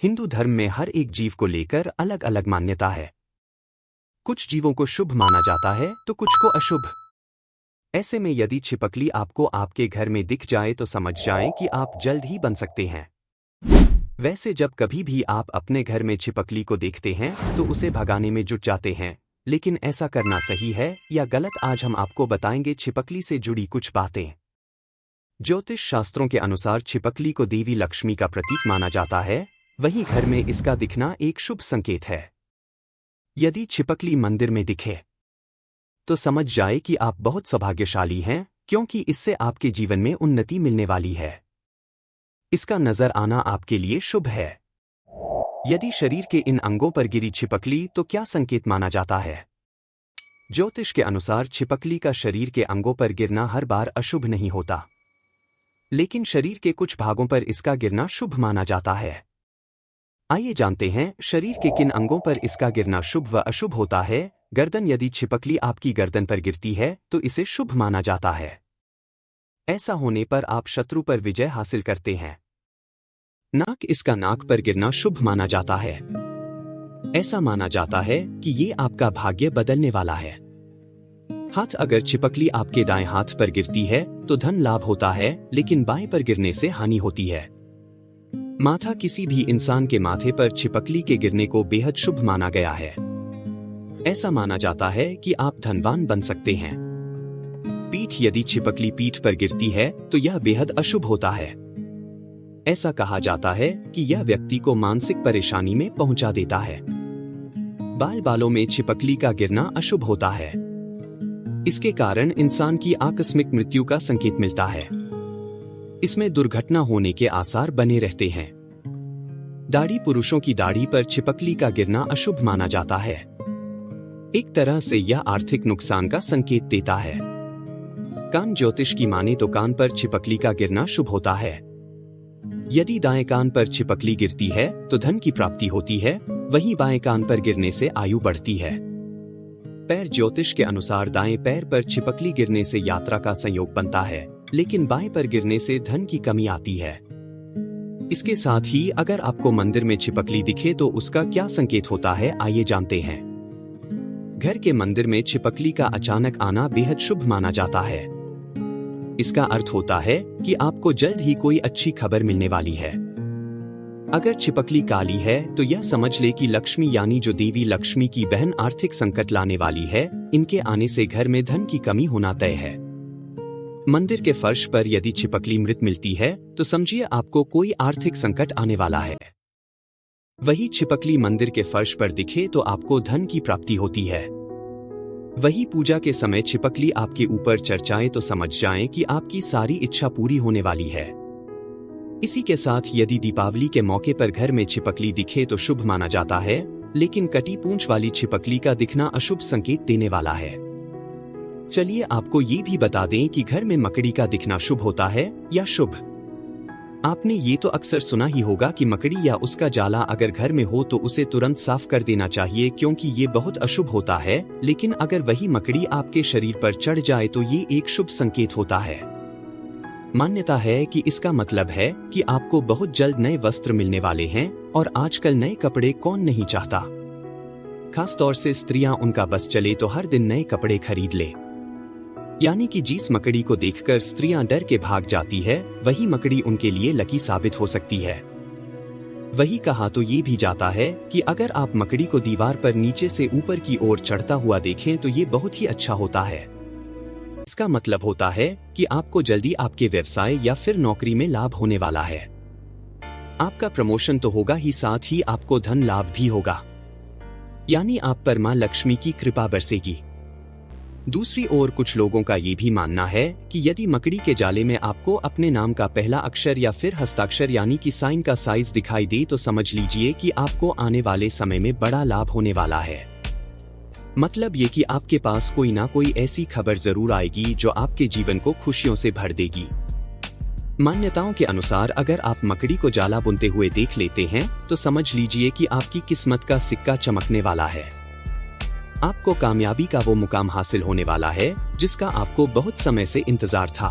हिंदू धर्म में हर एक जीव को लेकर अलग अलग मान्यता है। कुछ जीवों को शुभ माना जाता है तो कुछ को अशुभ। ऐसे में यदि छिपकली आपको आपके घर में दिख जाए तो समझ जाएं कि आप जल्द ही बन सकते हैं। वैसे जब कभी भी आप अपने घर में छिपकली को देखते हैं तो उसे भगाने में जुट जाते हैं, लेकिन ऐसा करना सही है या गलत, आज हम आपको बताएंगे छिपकली से जुड़ी कुछ बातें। ज्योतिष शास्त्रों के अनुसार छिपकली को देवी लक्ष्मी का प्रतीक माना जाता है, वहीं घर में इसका दिखना एक शुभ संकेत है। यदि छिपकली मंदिर में दिखे तो समझ जाए कि आप बहुत सौभाग्यशाली हैं, क्योंकि इससे आपके जीवन में उन्नति मिलने वाली है। इसका नजर आना आपके लिए शुभ है। यदि शरीर के इन अंगों पर गिरी छिपकली तो क्या संकेत माना जाता है? ज्योतिष के अनुसार छिपकली का शरीर के अंगों पर गिरना हर बार अशुभ नहीं होता, लेकिन शरीर के कुछ भागों पर इसका गिरना शुभ माना जाता है। आइए जानते हैं शरीर के किन अंगों पर इसका गिरना शुभ व अशुभ होता है। गर्दन, यदि छिपकली आपकी गर्दन पर गिरती है तो इसे शुभ माना जाता है। ऐसा होने पर आप शत्रु पर विजय हासिल करते हैं। नाक, इसका नाक पर गिरना शुभ माना जाता है। ऐसा माना जाता है कि ये आपका भाग्य बदलने वाला है। हाथ, अगर छिपकली आपके दाएं हाथ पर गिरती है तो धन लाभ होता है, लेकिन बाएं पर गिरने से हानि होती है। माथा, किसी भी इंसान के माथे पर छिपकली के गिरने को बेहद शुभ माना गया है। ऐसा माना जाता है कि आप धनवान बन सकते हैं। पीठ, यदि छिपकली पीठ पर गिरती है तो यह बेहद अशुभ होता है। ऐसा कहा जाता है कि यह व्यक्ति को मानसिक परेशानी में पहुंचा देता है। बालों में छिपकली का गिरना अशुभ होता है। इसके कारण इंसान की आकस्मिक मृत्यु का संकेत मिलता है। इसमें दुर्घटना होने के आसार बने रहते हैं। दाढ़ी, पुरुषों की दाढ़ी पर छिपकली का गिरना अशुभ माना जाता है। एक तरह से यह आर्थिक नुकसान का संकेत देता है। कान, ज्योतिष की माने तो कान पर छिपकली का गिरना शुभ होता है। यदि दाएं कान पर छिपकली गिरती है तो धन की प्राप्ति होती है, वहीं बाएं कान पर गिरने से आयु बढ़ती है। पैर, ज्योतिष के अनुसार दाएं पैर पर छिपकली गिरने से यात्रा का संयोग बनता है, लेकिन बाएं पर गिरने से धन की कमी आती है। इसके साथ ही अगर आपको मंदिर में छिपकली दिखे तो उसका क्या संकेत होता है, आइए जानते हैं। घर के मंदिर में छिपकली का अचानक आना बेहद शुभ माना जाता है। इसका अर्थ होता है कि आपको जल्द ही कोई अच्छी खबर मिलने वाली है। अगर छिपकली काली है तो यह समझ ले कि लक्ष्मी यानी जो देवी लक्ष्मी की बहन आर्थिक संकट लाने वाली है, इनके आने से घर में धन की कमी होना तय है। मंदिर के फर्श पर यदि छिपकली मृत मिलती है तो समझिए आपको कोई आर्थिक संकट आने वाला है। वही छिपकली मंदिर के फर्श पर दिखे तो आपको धन की प्राप्ति होती है। वही पूजा के समय छिपकली आपके ऊपर चर्चाए तो समझ जाएं कि आपकी सारी इच्छा पूरी होने वाली है। इसी के साथ यदि दीपावली के मौके पर घर में छिपकली दिखे तो शुभ माना जाता है, लेकिन कटी पूंछ वाली छिपकली का दिखना अशुभ संकेत देने वाला है। चलिए आपको ये भी बता दें कि घर में मकड़ी का दिखना शुभ होता है या शुभ। आपने ये तो अक्सर सुना ही होगा कि मकड़ी या उसका जाला अगर घर में हो तो उसे तुरंत साफ कर देना चाहिए, क्योंकि ये बहुत अशुभ होता है। लेकिन अगर वही मकड़ी आपके शरीर पर चढ़ जाए तो ये एक शुभ संकेत होता है। मान्यता है कि इसका मतलब है कि आपको बहुत जल्द नए वस्त्र मिलने वाले हैं, और आजकल नए कपड़े कौन नहीं चाहता। खास तौर से स्त्रियां, उनका बस चले तो हर दिन नए कपड़े खरीद ले। यानी कि जिस मकड़ी को देखकर स्त्रियां डर के भाग जाती है, वही मकड़ी उनके लिए लकी साबित हो सकती है। वही कहा तो ये भी जाता है कि अगर आप मकड़ी को दीवार पर नीचे से ऊपर की ओर चढ़ता हुआ देखें तो ये बहुत ही अच्छा होता है। इसका मतलब होता है कि आपको जल्दी आपके व्यवसाय या फिर नौकरी में लाभ होने वाला है। आपका प्रमोशन तो होगा ही, साथ ही आपको धन लाभ भी होगा, यानी आप पर मां लक्ष्मी की कृपा बरसेगी। दूसरी ओर कुछ लोगों का ये भी मानना है कि यदि मकड़ी के जाले में आपको अपने नाम का पहला अक्षर या फिर हस्ताक्षर यानी कि साइन का साइज दिखाई दे तो समझ लीजिए कि आपको आने वाले समय में बड़ा लाभ होने वाला है। मतलब ये कि आपके पास कोई ना कोई ऐसी खबर जरूर आएगी जो आपके जीवन को खुशियों से भर देगी। मान्यताओं के अनुसार अगर आप मकड़ी को जाला बुनते हुए देख लेते हैं तो समझ लीजिए कि आपकी किस्मत का सिक्का चमकने वाला है। आपको कामयाबी का वो मुकाम हासिल होने वाला है जिसका आपको बहुत समय से इंतजार था।